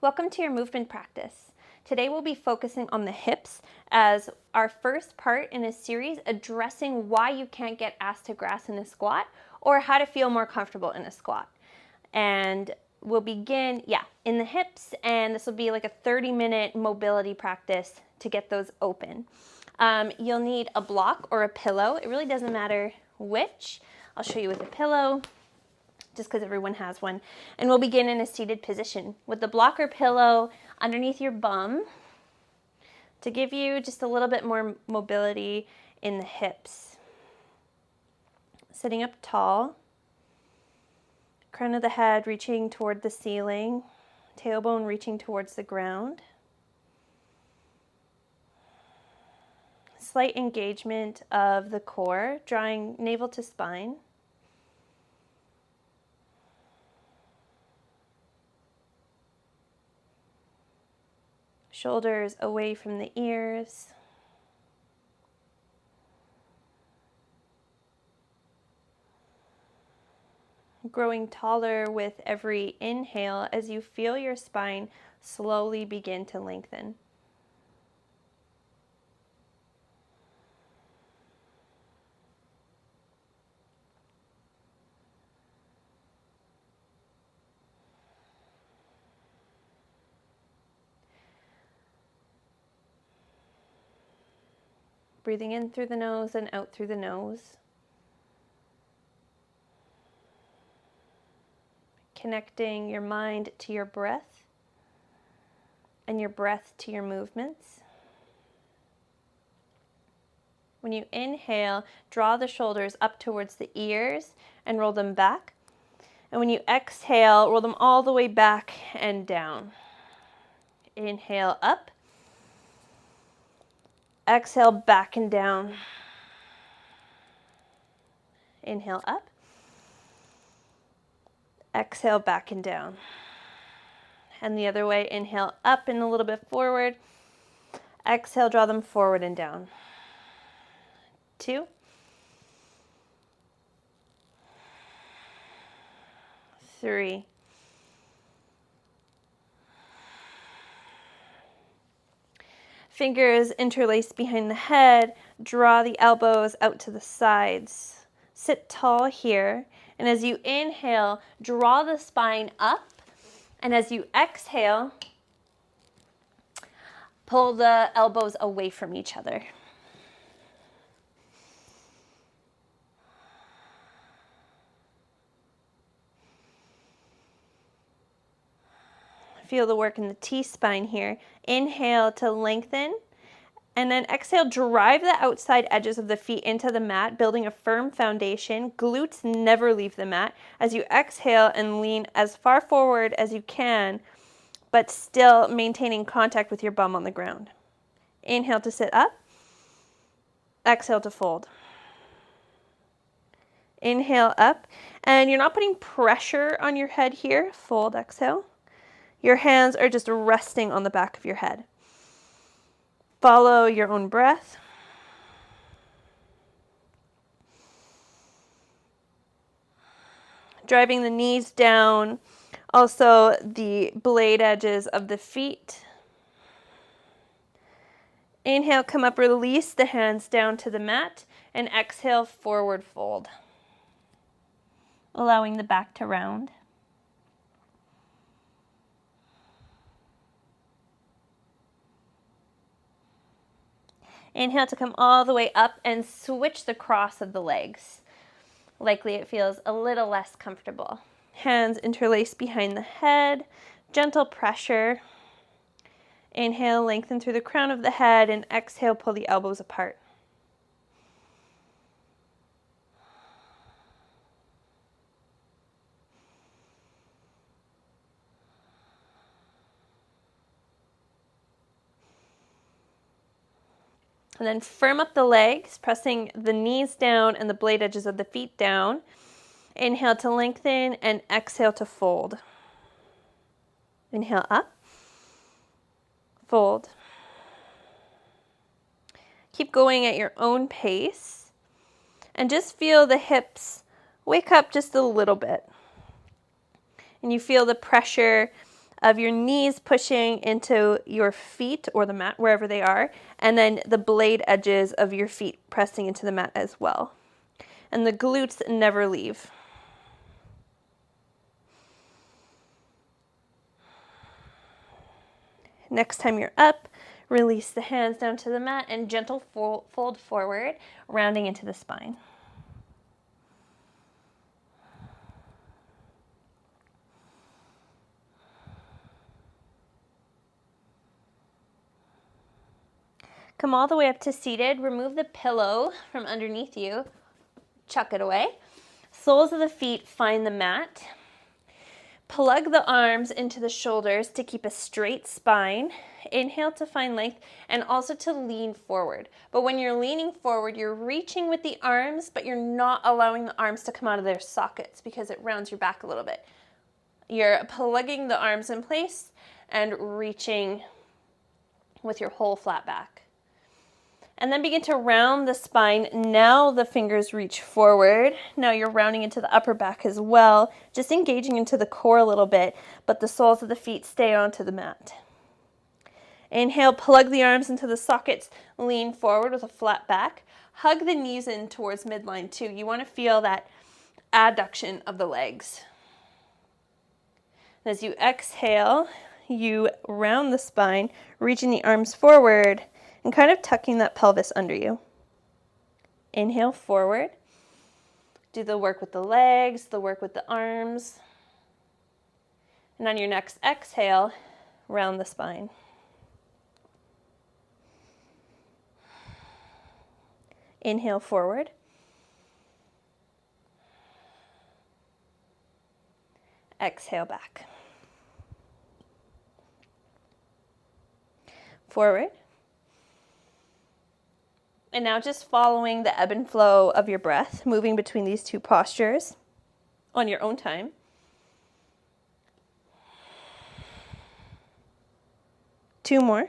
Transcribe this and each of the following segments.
Welcome to your movement practice. Today we'll be focusing on the hips as our first part in a series addressing why you can't get ass to grass in a squat or how to feel more comfortable in a squat. And we'll begin, in the hips, and this will be like a 30-minute mobility practice to get those open. You'll need a block or a pillow. It really doesn't matter which. I'll show you with a pillow, just because everyone has one. And we'll begin in a seated position with the block or pillow underneath your bum to give you just a little bit more mobility in the hips. Sitting up tall, crown of the head reaching toward the ceiling, tailbone reaching towards the ground. Slight engagement of the core, drawing navel to spine. Shoulders away from the ears. Growing taller with every inhale as you feel your spine slowly begin to lengthen. Breathing in through the nose and out through the nose. Connecting your mind to your breath and your breath to your movements. When you inhale, draw the shoulders up towards the ears and roll them back. And when you exhale, roll them all the way back and down. Inhale up. Exhale back and down. Inhale up. Exhale back and down. And the other way, inhale up and a little bit forward. Exhale, draw them forward and down. 2. 3. 4. Fingers interlace behind the head. Draw the elbows out to the sides. Sit tall here. And as you inhale, draw the spine up. And as you exhale, pull the elbows away from each other. Feel the work in the T-spine here. Inhale to lengthen, and then exhale, drive the outside edges of the feet into the mat, building a firm foundation. Glutes never leave the mat. As you exhale and lean as far forward as you can, but still maintaining contact with your bum on the ground. Inhale to sit up. Exhale to fold. Inhale up, and you're not putting pressure on your head here. Fold, exhale. Your hands are just resting on the back of your head. Follow your own breath. Driving the knees down, also the blade edges of the feet. Inhale, come up, release the hands down to the mat, and exhale, forward fold. Allowing the back to round. Inhale to come all the way up and switch the cross of the legs. Likely it feels a little less comfortable. Hands interlace behind the head, gentle pressure. Inhale, lengthen through the crown of the head, and exhale, pull the elbows apart. And then firm up the legs, pressing the knees down and the blade edges of the feet down. Inhale to lengthen and exhale to fold. Inhale up, fold. Keep going at your own pace and just feel the hips wake up just a little bit. And you feel the pressure of your knees pushing into your feet or the mat, wherever they are, and then the blade edges of your feet pressing into the mat as well. And the glutes never leave. Next time you're up, release the hands down to the mat and gentle fold forward, rounding into the spine. Come all the way up to seated. Remove the pillow from underneath you. Chuck it away. Soles of the feet find the mat. Plug the arms into the shoulders to keep a straight spine. Inhale to find length and also to lean forward. But when you're leaning forward, you're reaching with the arms, but you're not allowing the arms to come out of their sockets because it rounds your back a little bit. You're plugging the arms in place and reaching with your whole flat back. And then begin to round the spine. Now the fingers reach forward. Now you're rounding into the upper back as well, just engaging into the core a little bit, but the soles of the feet stay onto the mat. Inhale, plug the arms into the sockets, lean forward with a flat back. Hug the knees in towards midline too. You want to feel that adduction of the legs. As you exhale, you round the spine, reaching the arms forward, and kind of tucking that pelvis under you. Inhale forward. Do the work with the legs, the work with the arms. And on your next exhale, round the spine. Inhale forward. Exhale back. Forward. And now just following the ebb and flow of your breath, moving between these two postures on your own time. Two more.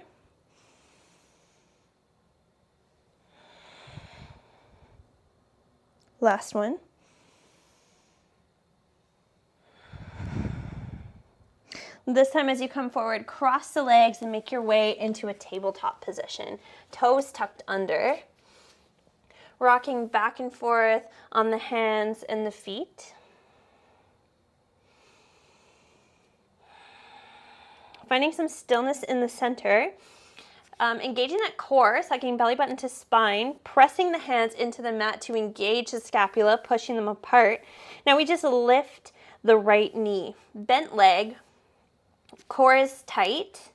Last one. This time as you come forward, cross the legs and make your way into a tabletop position. Toes tucked under. Rocking back and forth on the hands and the feet. Finding some stillness in the center. Engaging that core, sucking belly button to spine, pressing the hands into the mat to engage the scapula, pushing them apart. Now we just lift the right knee. Bent leg, core is tight,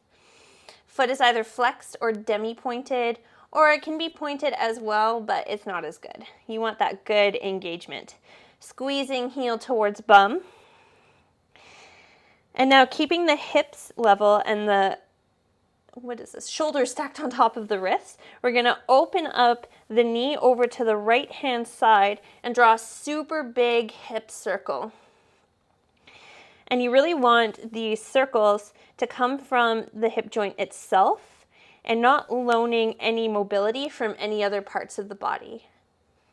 foot is either flexed or demi-pointed, or it can be pointed as well, but it's not as good. You want that good engagement. Squeezing heel towards bum. And now keeping the hips level and the shoulders stacked on top of the wrists. We're gonna open up the knee over to the right hand side and draw a super big hip circle. And you really want these circles to come from the hip joint itself and not loaning any mobility from any other parts of the body.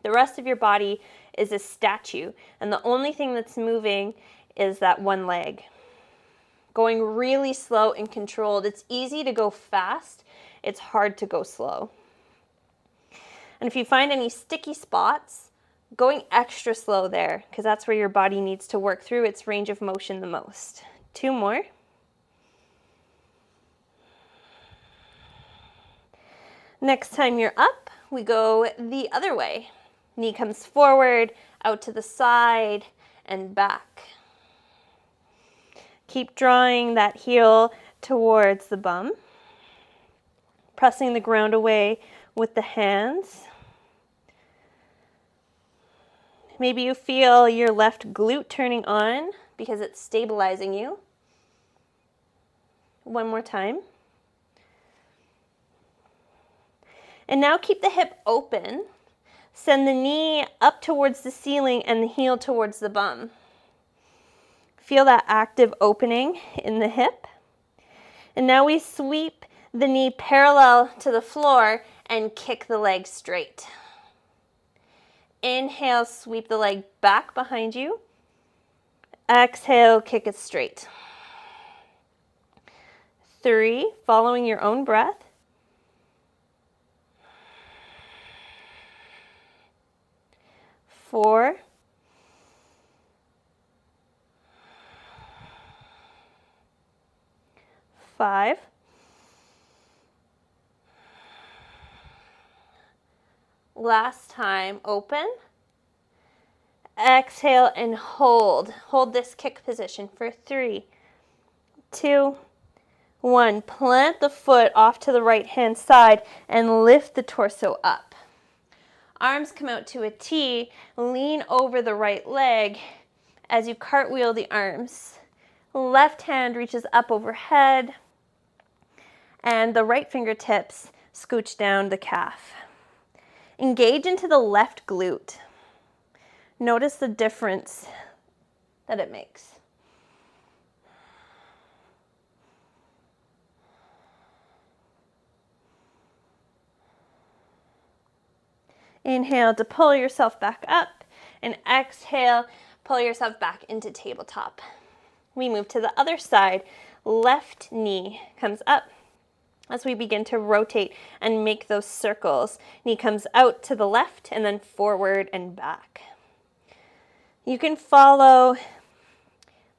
The rest of your body is a statue, and the only thing that's moving is that one leg. Going really slow and controlled. It's easy to go fast. It's hard to go slow. And if you find any sticky spots, going extra slow there, because that's where your body needs to work through its range of motion the most. Two more. Next time you're up, we go the other way. Knee comes forward, out to the side, and back. Keep drawing that heel towards the bum. Pressing the ground away with the hands. Maybe you feel your left glute turning on because it's stabilizing you. One more time. And now keep the hip open. Send the knee up towards the ceiling and the heel towards the bum. Feel that active opening in the hip. And now we sweep the knee parallel to the floor and kick the leg straight. Inhale, sweep the leg back behind you. Exhale, kick it straight. 3, following your own breath. 4, 5, 6. Last time, open. Exhale and hold. Hold this kick position for 3, 2, 1. Plant the foot off to the right hand side and lift the torso up. Arms come out to a T. Lean over the right leg as you cartwheel the arms. Left hand reaches up overhead and the right fingertips scooch down the calf. Engage into the left glute. Notice the difference that it makes. Inhale to pull yourself back up, and exhale, pull yourself back into tabletop. We move to the other side. Left knee comes up as we begin to rotate and make those circles. Knee comes out to the left and then forward and back. You can follow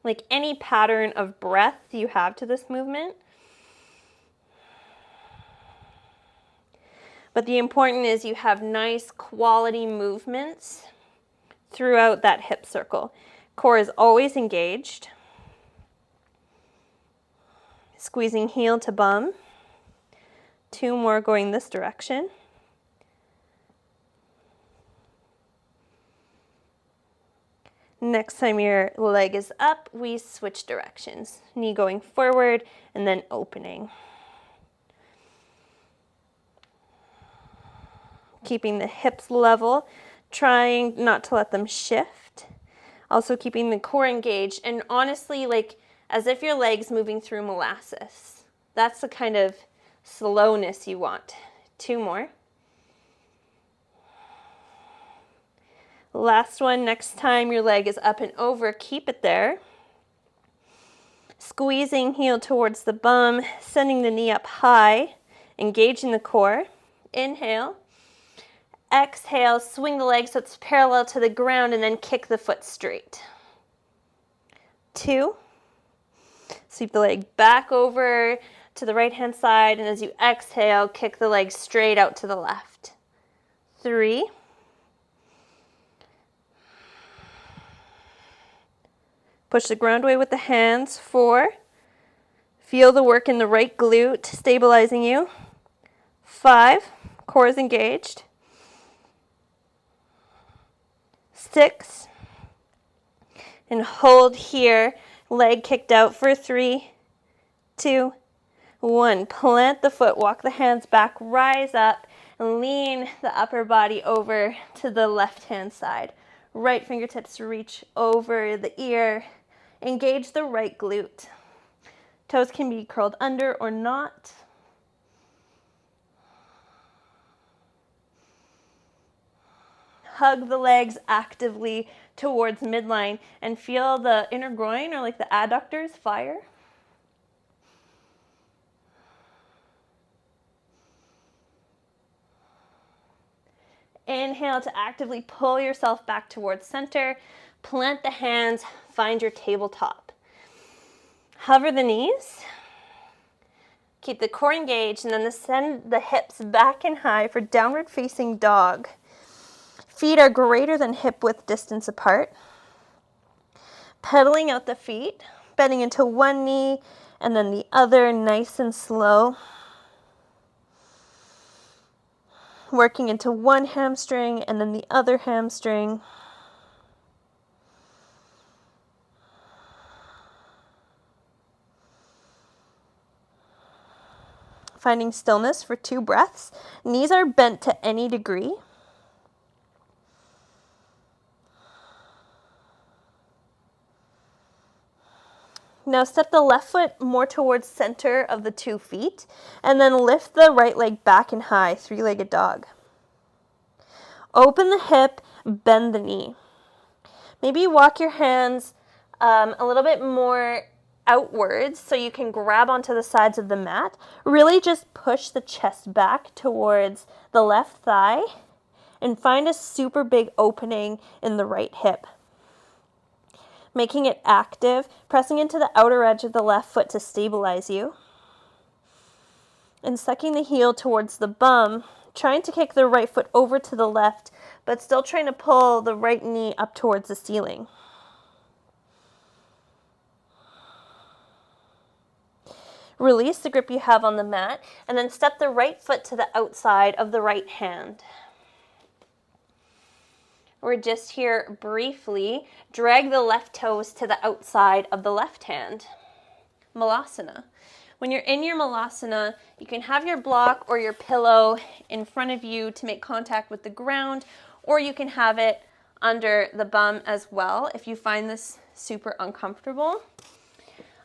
like any pattern of breath you have to this movement. But the important is you have nice quality movements throughout that hip circle. Core is always engaged. Squeezing heel to bum. 2 more going this direction. Next time your leg is up, we switch directions. Knee going forward and then opening. Keeping the hips level, trying not to let them shift. Also keeping the core engaged, and honestly, like as if your leg's moving through molasses. That's the kind of slowness you want. 2 more. Last one, next time your leg is up and over, keep it there. Squeezing heel towards the bum, sending the knee up high, engaging the core. Inhale. Exhale, swing the leg so it's parallel to the ground and then kick the foot straight. 2. Sweep the leg back over to the right hand side, and as you exhale, kick the leg straight out to the left. 3. Push the ground away with the hands. 4. Feel the work in the right glute, stabilizing you. 5. Core is engaged. 6. And hold here. Leg kicked out for 3, 2, 1. Plant the foot, walk the hands back, rise up, and lean the upper body over to the left hand side. Right fingertips reach over the ear. Engage the right glute. Toes can be curled under or not. Hug the legs actively towards midline and feel the inner groin or like the adductors fire. Inhale to actively pull yourself back towards center. Plant the hands, find your tabletop. Hover the knees. Keep the core engaged, and then send the hips back and high for downward facing dog. Feet are greater than hip width distance apart. Pedaling out the feet, bending into one knee and then the other, nice and slow. Working into one hamstring and then the other hamstring. Finding stillness for 2 breaths. Knees are bent to any degree. Now step the left foot more towards center of the 2 feet, and then lift the right leg back and high, 3-legged dog. Open the hip, bend the knee. Maybe walk your hands a little bit more outwards so you can grab onto the sides of the mat. Really just push the chest back towards the left thigh and find a super big opening in the right hip. Making it active, pressing into the outer edge of the left foot to stabilize you. And sucking the heel towards the bum, trying to kick the right foot over to the left, but still trying to pull the right knee up towards the ceiling. Release the grip you have on the mat, and then step the right foot to the outside of the right hand. We're just here briefly. Drag the left toes to the outside of the left hand. Malasana. When you're in your Malasana, you can have your block or your pillow in front of you to make contact with the ground, or you can have it under the bum as well if you find this super uncomfortable.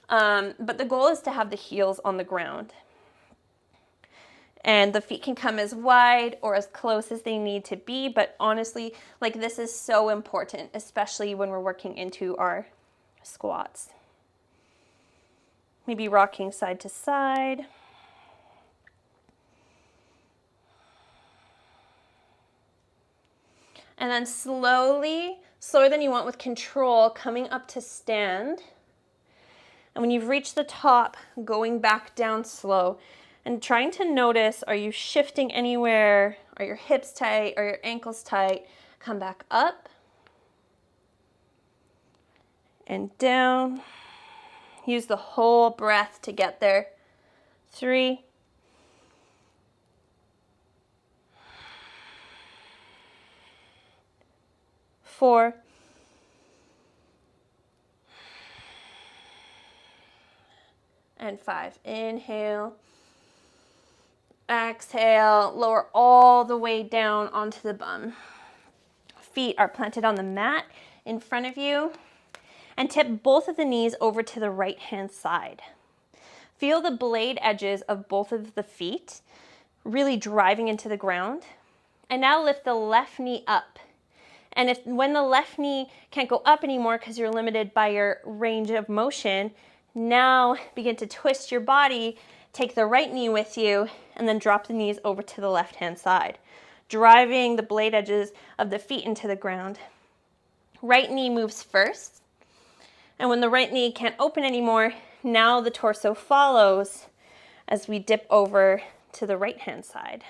But the goal is to have the heels on the ground. And the feet can come as wide or as close as they need to be, but honestly, like, this is so important, especially when we're working into our squats. Maybe rocking side to side. And then slowly, slower than you want with control, coming up to stand. And when you've reached the top, going back down slow and trying to notice, are you shifting anywhere? Are your hips tight? Are your ankles tight? Come back up and down. Use the whole breath to get there. 3, 4, and 5. Inhale, exhale, lower all the way down onto the bum. Feet are planted on the mat in front of you, and tip both of the knees over to the right hand side. Feel the blade edges of both of the feet really driving into the ground. And now lift the left knee up. And when the left knee can't go up anymore because you're limited by your range of motion, now begin to twist your body, take the right knee with you, and then drop the knees over to the left hand side, driving the blade edges of the feet into the ground. Right knee moves first, and when the right knee can't open anymore, now the torso follows as we dip over to the right hand side,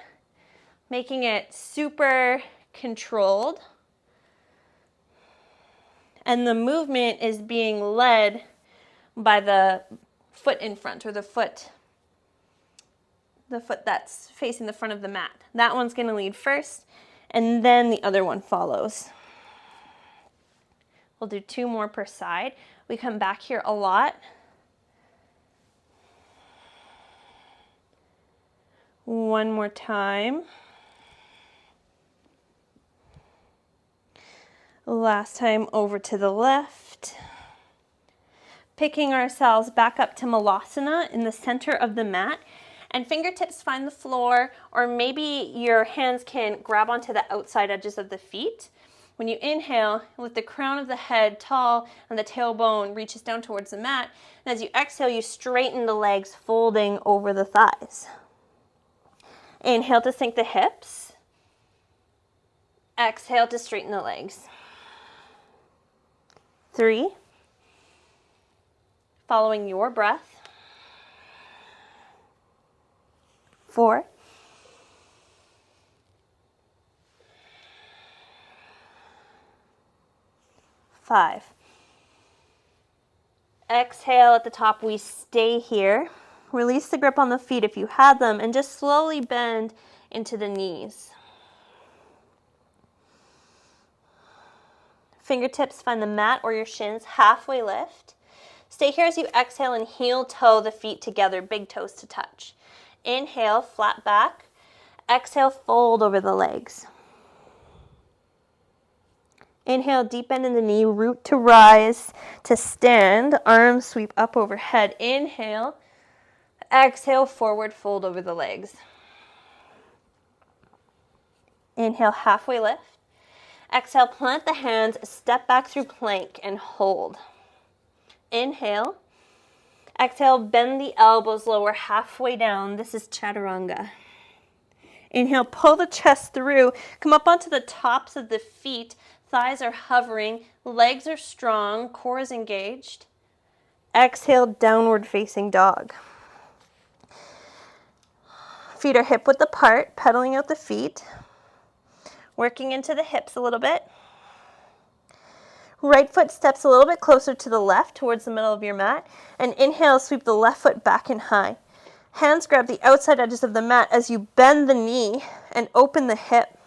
making it super controlled. And the movement is being led by the foot in front, or the foot that's facing the front of the mat. That one's going to lead first, and then the other one follows. We'll do 2 more per side. We come back here a lot. One more time. Last time over to the left. Picking ourselves back up to Malasana in the center of the mat, and fingertips find the floor, or maybe your hands can grab onto the outside edges of the feet. When you inhale, lift the crown of the head tall and the tailbone reaches down towards the mat. And as you exhale, you straighten the legs, folding over the thighs. Inhale to sink the hips. Exhale to straighten the legs. 3. Following your breath. 4. 5. Exhale at the top, we stay here. Release the grip on the feet if you had them, and just slowly bend into the knees. Fingertips find the mat or your shins, halfway lift. Stay here as you exhale and heel toe the feet together, big toes to touch. Inhale, flat back. Exhale, fold over the legs. Inhale, deep bend in the knee, root to rise to stand, arms sweep up overhead. Inhale, exhale, forward fold over the legs. Inhale, halfway lift. Exhale, plant the hands, step back through plank and hold. Inhale, Exhale, bend the elbows lower halfway down. This is chaturanga. Inhale, pull the chest through. Come up onto the tops of the feet. Thighs are hovering. Legs are strong. Core is engaged. Exhale, downward facing dog. Feet are hip width apart, pedaling out the feet. Working into the hips a little bit. Right foot steps a little bit closer to the left towards the middle of your mat. And inhale, sweep the left foot back and high. Hands grab the outside edges of the mat as you bend the knee and open the hip.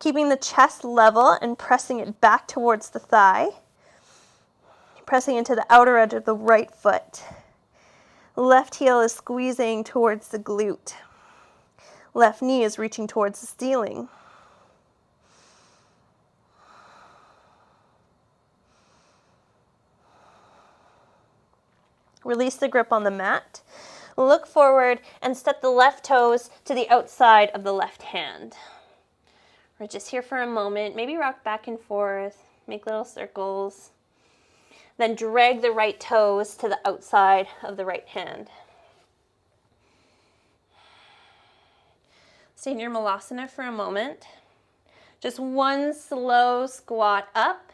Keeping the chest level and pressing it back towards the thigh. Pressing into the outer edge of the right foot. Left heel is squeezing towards the glute. Left knee is reaching towards the ceiling. Release the grip on the mat. Look forward and step the left toes to the outside of the left hand. We're just here for a moment. Maybe rock back and forth. Make little circles. Then drag the right toes to the outside of the right hand. Stay in your malasana for a moment. Just one slow squat up.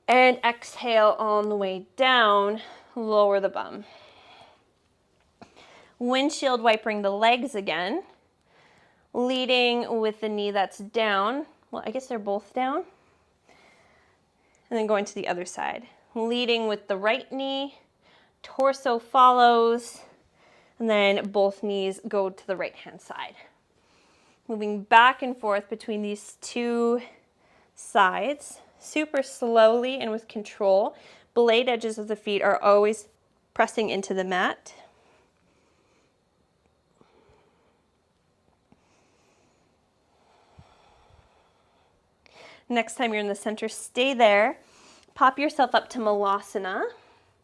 And exhale on the way down, lower the bum. Windshield wipering the legs again, leading with the knee that's down. Well, I guess they're both down. And then going to the other side. Leading with the right knee, torso follows, and then both knees go to the right hand side. Moving back and forth between these two sides. Super slowly and with control. Blade edges of the feet are always pressing into the mat. Next time you're in the center, stay there. Pop yourself up to Malasana,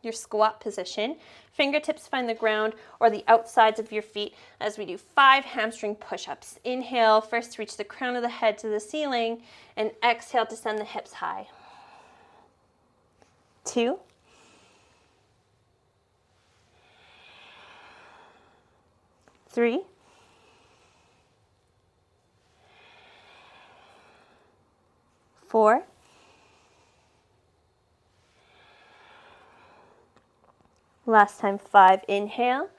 your squat position. Fingertips find the ground or the outsides of your feet as we do 5 hamstring push-ups. Inhale, first reach the crown of the head to the ceiling, and exhale to send the hips high. 2. 3. 4. 5. Inhale.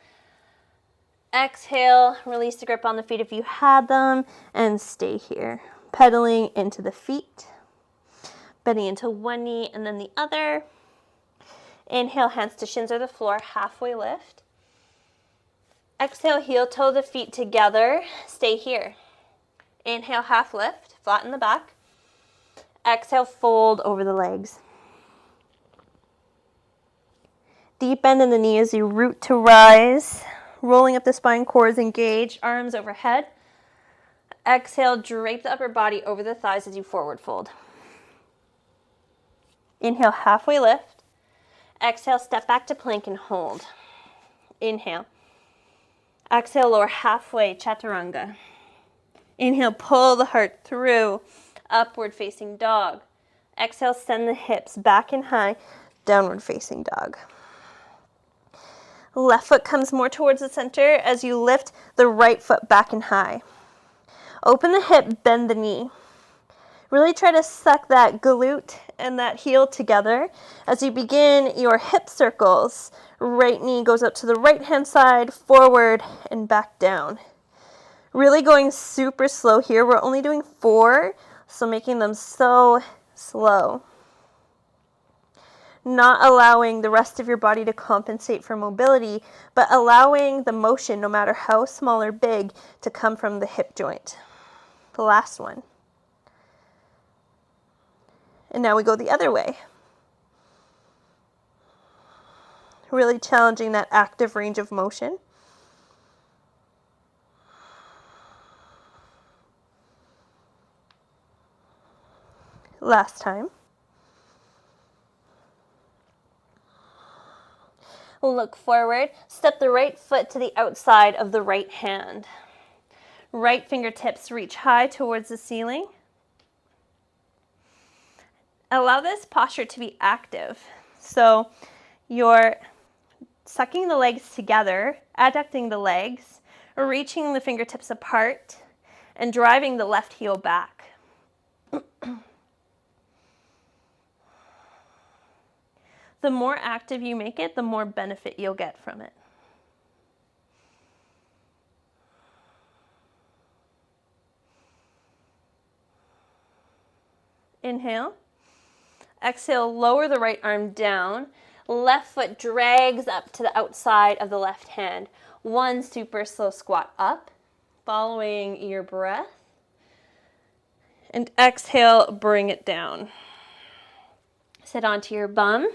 Exhale, release the grip on the feet if you had them, and stay here. Pedaling into the feet. Bending into one knee and then the other. Inhale, hands to shins or the floor, halfway lift. Exhale, heel toe the feet together. Stay here. Inhale, half lift, flatten the back. Exhale, fold over the legs. Deep bend in the knee as you root to rise. Rolling up the spine, core is engaged, arms overhead. Exhale, drape the upper body over the thighs as you forward fold. Inhale, halfway lift. Exhale, step back to plank and hold. Inhale. Exhale, lower halfway, chaturanga. Inhale, pull the heart through, upward facing dog. Exhale, send the hips back and high, downward facing dog. Left foot comes more towards the center as you lift the right foot back and high. Open the hip, bend the knee. Really try to suck that glute and that heel together as you begin your hip circles. Right knee goes up to the right hand side, forward and back down. Really going super slow here. We're only doing 4, so making them so slow. Not allowing the rest of your body to compensate for mobility, but allowing the motion, no matter how small or big, to come from the hip joint. The last one. And now we go the other way. Really challenging that active range of motion. Last time. Look forward, step the right foot to the outside of the right hand. Right fingertips reach high towards the ceiling. Allow this posture to be active. So you're sucking the legs together, adducting the legs, reaching the fingertips apart, and driving the left heel back. The more active you make it, the more benefit you'll get from it. Inhale. Exhale, lower the right arm down. Left foot drags up to the outside of the left hand. One super slow squat up, following your breath. And exhale, bring it down. Sit onto your bum.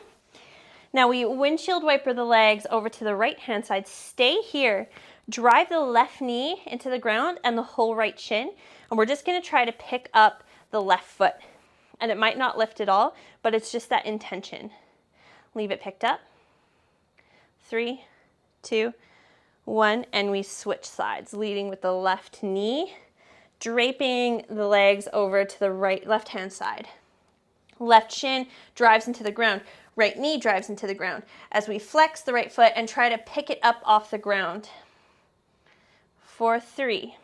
Now we windshield wiper the legs over to the right hand side. Stay here. Drive the left knee into the ground and the whole right shin. And we're just going to try to pick up the left foot. And it might not lift at all, but it's just that intention. Leave it picked up. 3, 2, 1, and we switch sides, leading with the left knee, draping the legs over to the left hand side. Left shin drives into the ground. Right knee drives into the ground as we flex the right foot and try to pick it up off the ground. 4, 3,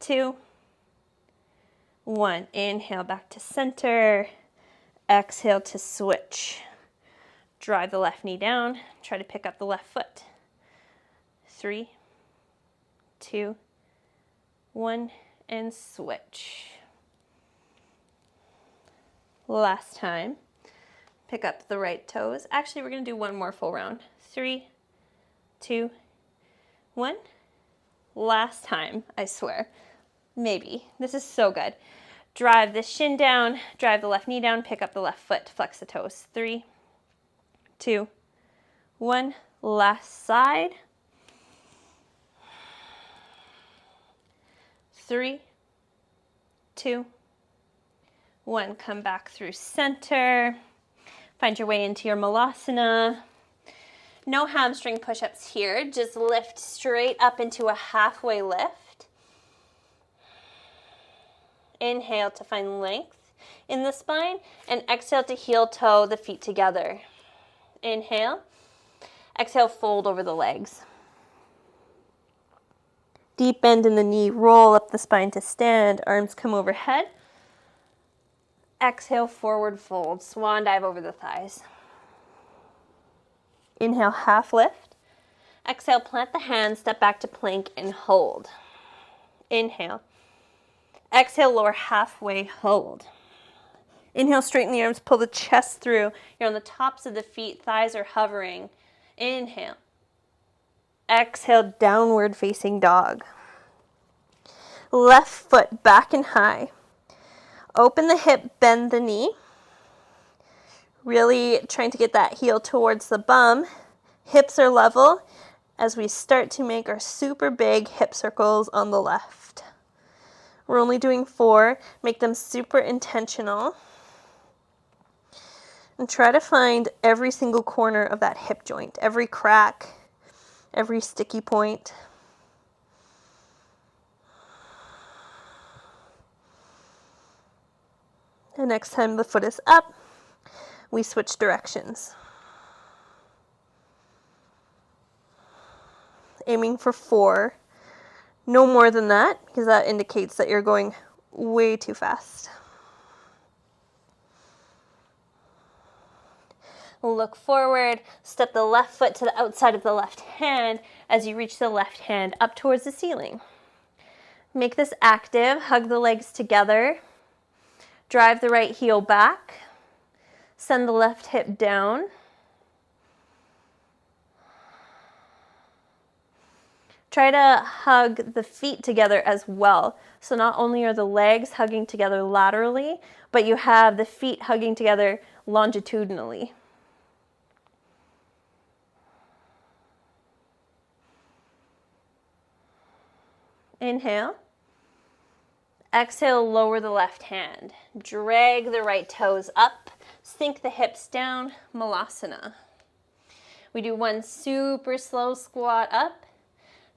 2, 1. Inhale back to center. Exhale to switch. Drive the left knee down. Try to pick up the left foot. 3, 2, 1, and switch. Last time. Pick up the right toes. Actually, we're going to do one more full round. 3, 2, 1. Last time, I swear. Maybe. This is so good. Drive the shin down, drive the left knee down, pick up the left foot, flex the toes. 3, 2, 1. Last side. 3, 2, 1. Come back through center. Find your way into your malasana. No hamstring push-ups here. Just lift straight up into a halfway lift. Inhale to find length in the spine, and exhale to heel toe the feet together. Inhale. Exhale, fold over the legs. Deep bend in the knee, roll up the spine to stand, arms come overhead. Exhale, forward fold, swan dive over the thighs. Inhale, half lift. Exhale, plant the hands, step back to plank and hold. Inhale. Exhale, lower halfway, hold. Inhale, straighten the arms, pull the chest through. You're on the tops of the feet, thighs are hovering. Inhale. Exhale, downward facing dog. Left foot back and high. Open the hip, bend the knee. Really trying to get that heel towards the bum. Hips are level as we start to make our super big hip circles on the left. We're only doing 4. Make them super intentional. And try to find every single corner of that hip joint, every crack, every sticky point. And next time the foot is up, we switch directions. Aiming for 4. No more than that, because that indicates that you're going way too fast. Look forward, step the left foot to the outside of the left hand as you reach the left hand up towards the ceiling. Make this active, hug the legs together, drive the right heel back, send the left hip down. Try to hug the feet together as well. So not only are the legs hugging together laterally, but you have the feet hugging together longitudinally. Inhale. Exhale, lower the left hand. Drag the right toes up. Sink the hips down, malasana. We do one super slow squat up.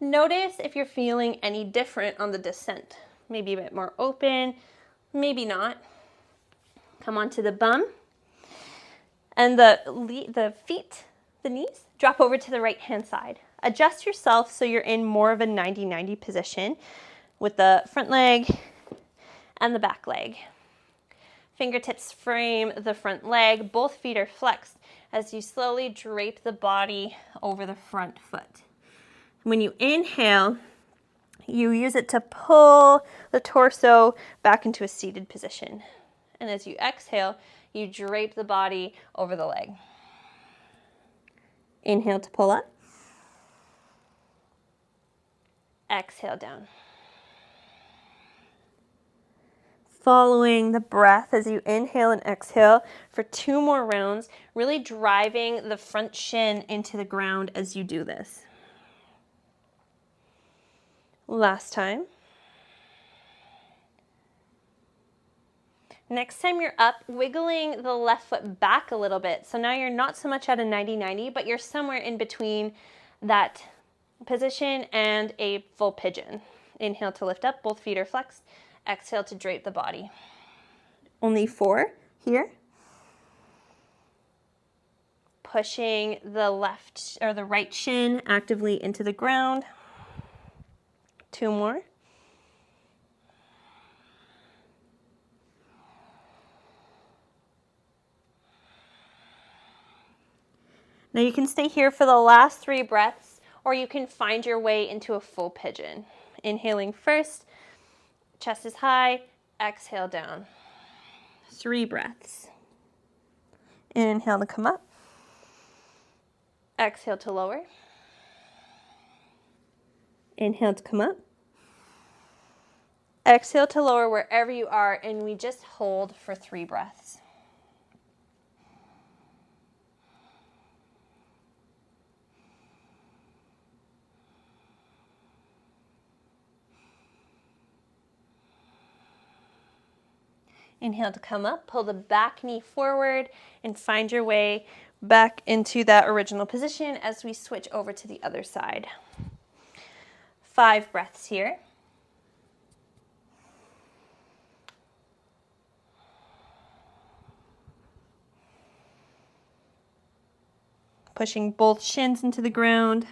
Notice if you're feeling any different on the descent. Maybe a bit more open, maybe not. Come onto the bum. And the feet, the knees, drop over to the right-hand side. Adjust yourself so you're in more of a 90-90 position with the front leg and the back leg. Fingertips frame the front leg. Both feet are flexed as you slowly drape the body over the front foot. When you inhale, you use it to pull the torso back into a seated position. And as you exhale, you drape the body over the leg. Inhale to pull up. Exhale down. Following the breath as you inhale and exhale for 2 more rounds, really driving the front shin into the ground as you do this. Last time. Next time you're up, wiggling the left foot back a little bit. So now you're not so much at a 90-90, but you're somewhere in between that position and a full pigeon. Inhale to lift up, both feet are flexed. Exhale to drape the body. Only 4 here. Pushing the left or the right shin actively into the ground. 2 more. Now you can stay here for the last 3 breaths, or you can find your way into a full pigeon. Inhaling first, chest is high, exhale down. 3 breaths. Inhale to come up. Exhale to lower. Inhale to come up. Exhale to lower wherever you are, and we just hold for 3 breaths. Inhale to come up, pull the back knee forward, and find your way back into that original position as we switch over to the other side. 5 breaths here. Pushing both shins into the ground.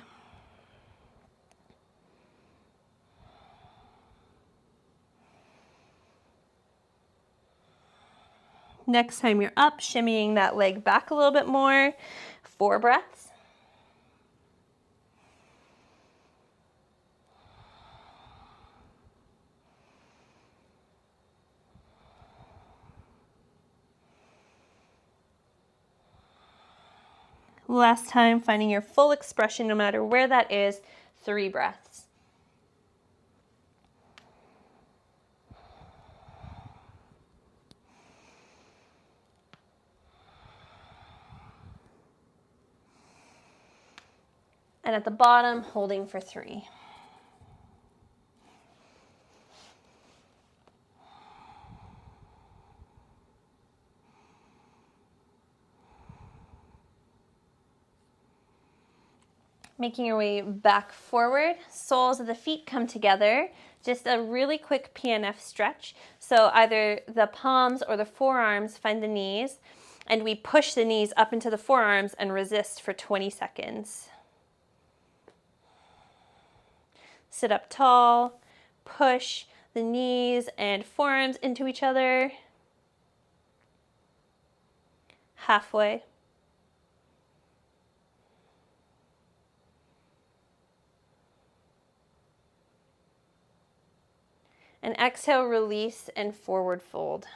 Next time you're up, shimmying that leg back a little bit more. 4 breaths. Last time, finding your full expression no matter where that is. 3 breaths. And at the bottom, holding for 3. Making your way back forward, soles of the feet come together. Just a really quick PNF stretch. So either the palms or the forearms find the knees, and we push the knees up into the forearms and resist for 20 seconds. Sit up tall, push the knees and forearms into each other. Halfway. And exhale, release, and forward fold.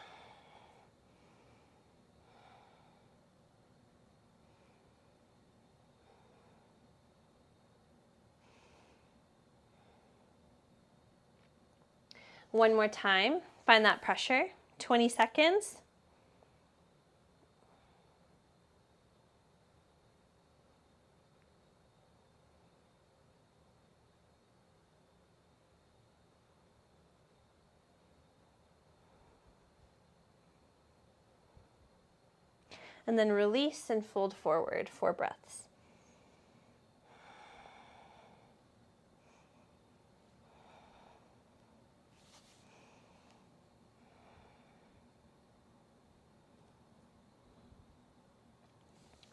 One more time. Find that pressure. 20 seconds. And then release and fold forward. 4 breaths.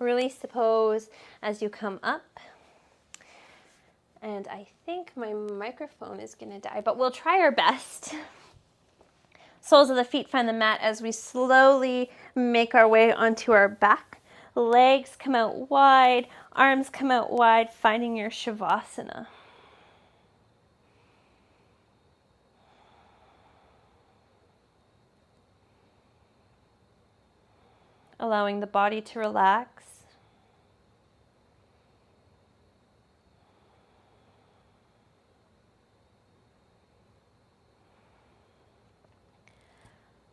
Release the pose as you come up. And I think my microphone is gonna die, but we'll try our best. Soles of the feet find the mat as we slowly make our way onto our back. Legs come out wide, arms come out wide, finding your Shavasana. Allowing the body to relax.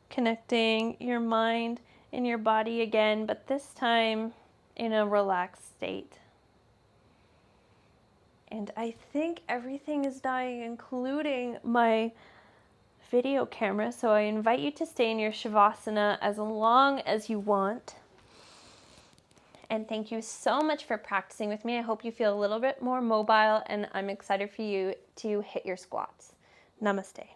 Connecting your mind and your body again, but this time in a relaxed state. And I think everything is dying, including my video camera, so I invite you to stay in your Shavasana as long as you want. And thank you so much for practicing with me. I hope you feel a little bit more mobile, and I'm excited for you to hit your squats. Namaste.